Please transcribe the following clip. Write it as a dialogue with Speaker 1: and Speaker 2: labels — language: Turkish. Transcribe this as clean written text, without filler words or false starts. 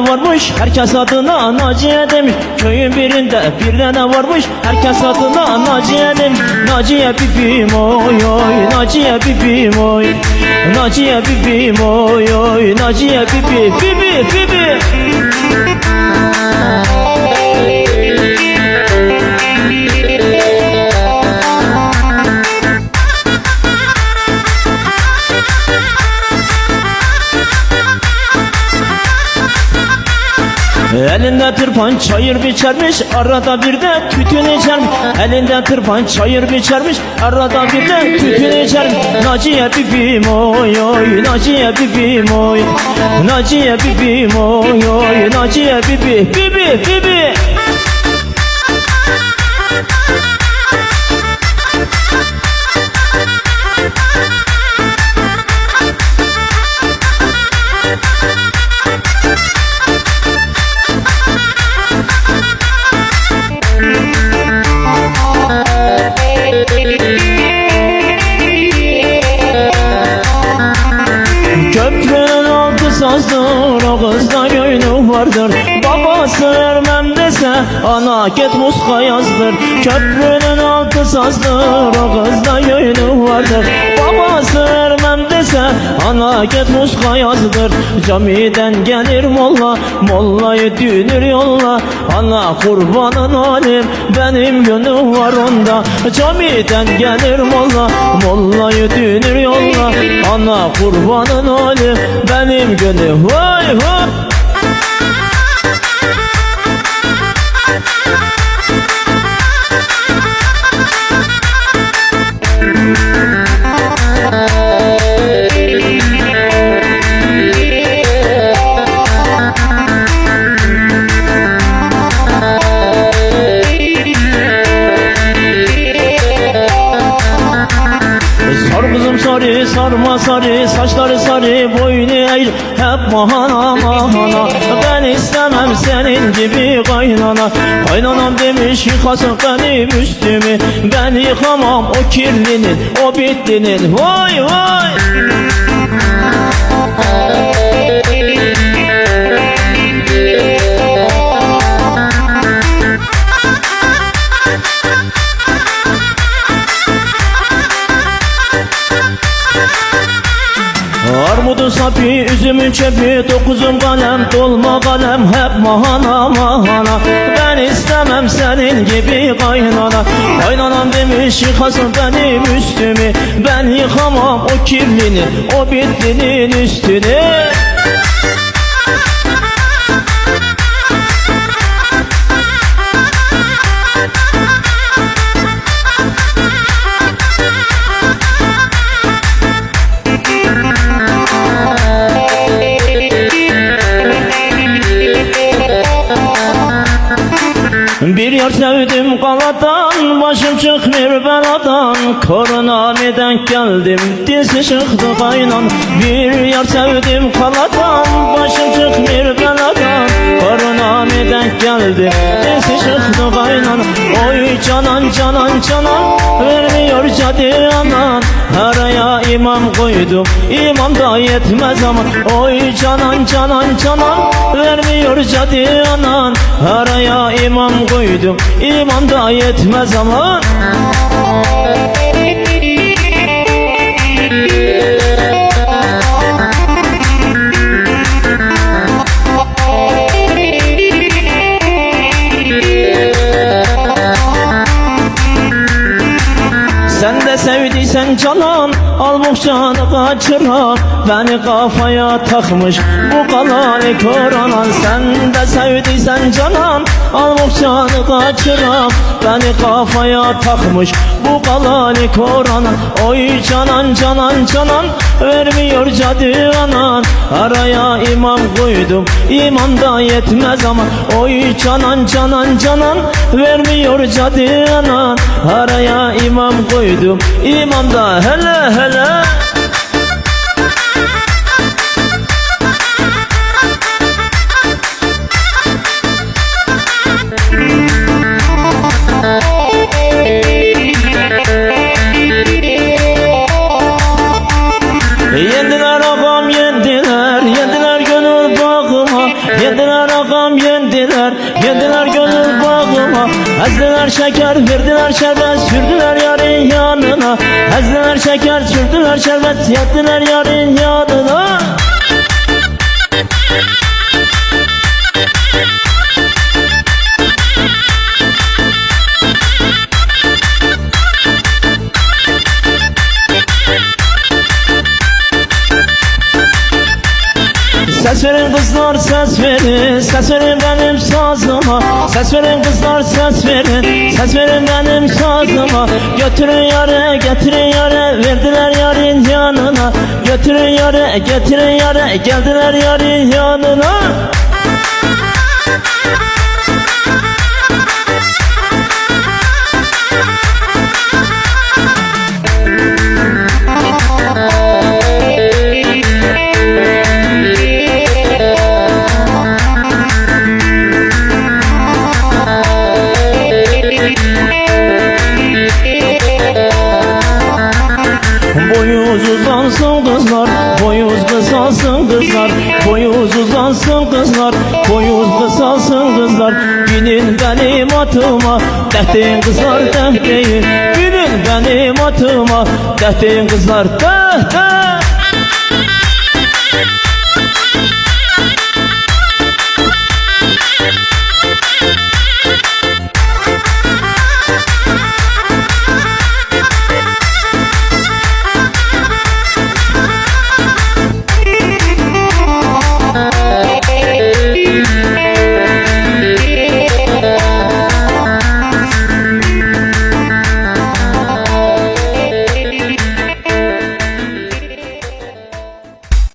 Speaker 1: varmış, herkes adına Naciye demiş. Köyün birinde bir tane varmış, herkes adına Naciye demiş. Naciye bibim oy oy, Naciye bibim oy, Naciye bibim oy oy, Naciye bibi bibi bibi. Elinde tırpan çayır biçermiş, arada bir de tütün içermiş. Elinde tırpan çayır biçermiş, arada bir de tütün içermiş. Naciye bibim oy oy, Naciye bibim oy, Naciye bibim oy oy, Naciye bibi bibi bibi. Köprünün altı sazdır, o kızda göynü vardır. Babası vermem dese, ana git muska yazdır. Köprünün altı sazdır, o kızda göynü vardır. Babası vermem dese, ana git muska yazdır. Camiden gelir molla, mollayı dünür yolla. Ana kurbanın olayım, benim gönlüm var onda. Camiden gelir molla, mollayı dünür yolla. Ana kurbanın olayım, benim gönlüm vay vay. Sar kızım sarı, sarma sarı, saçları sarı, boynu eğri, hep mahana mahana. Ben istemem senin gibi kaynana. Kaynanam demiş yıkasın benim üstümü, ben yıkamam o kirlinin, o bitlinin. Vay vay. Armudun sapı, üzümün çöpü, dokuzum kalem, dolma kalem, hep mahana mahana. Ben istemem senin gibi kaynana. Kaynanam demiş yıkasın benim üstümü, ben yıkamam o kirlinin, o bitlinin üstünü. Bir yar sevdim kaladan, başım çıkmıyor beladan. Koronami denk geldim, dizi çıktı kaynan. Bir yar sevdim kaladan, başım çıkmıyor beladan. Koronami denk geldim, dizi çıktı kaynan. Oy canan canan canan, vermiyor cadı anan. Araya imam koydum, imam da yetmez ama. Oy canan canan canan, vermiyor cadı anan. Araya imam koydum, imam da yetmez ama. Sen de sevdiysen canan, al bohçanı kaçıran. Beni kafaya takmış bu kalali koronan. Sen de sevdiysen canan, al bohçanı kaçıran. Beni kafaya takmış bu kalali koronan. Oy canan canan canan, vermiyor cadı anan. Araya imam koydum, imam da yetmez ama. Oy canan canan canan, vermiyor cadı anan. Araya imam koydum, imam da hele hele. Yendiler ağam yendiler, yendiler gönül bağıma. Yendiler Ezdiler şeker, verdiler şerbet, sürdüler yarın yanına. Ezdiler şeker, sürdüler şerbet, yettiler yarın yanına. Ses verin kızlar, ses verin, ses verin benim sazıma. Ses verin kızlar, ses verin, ses verin benim sazıma. Götürün yarı, getirin yarı, verdiler yarın yanına. Götürün yarı, getirin yarı, geldiler yarın yanına. Boyunuz uzansın kızlar, boyunuz kısalsın kızlar. Boyunuz uzansın kızlar, boyunuz kısalsın kızlar. Binin benim atıma, dehdeyin kızlar dehdeyin. Binin benim atıma, dehdeyin kızlar deh deh.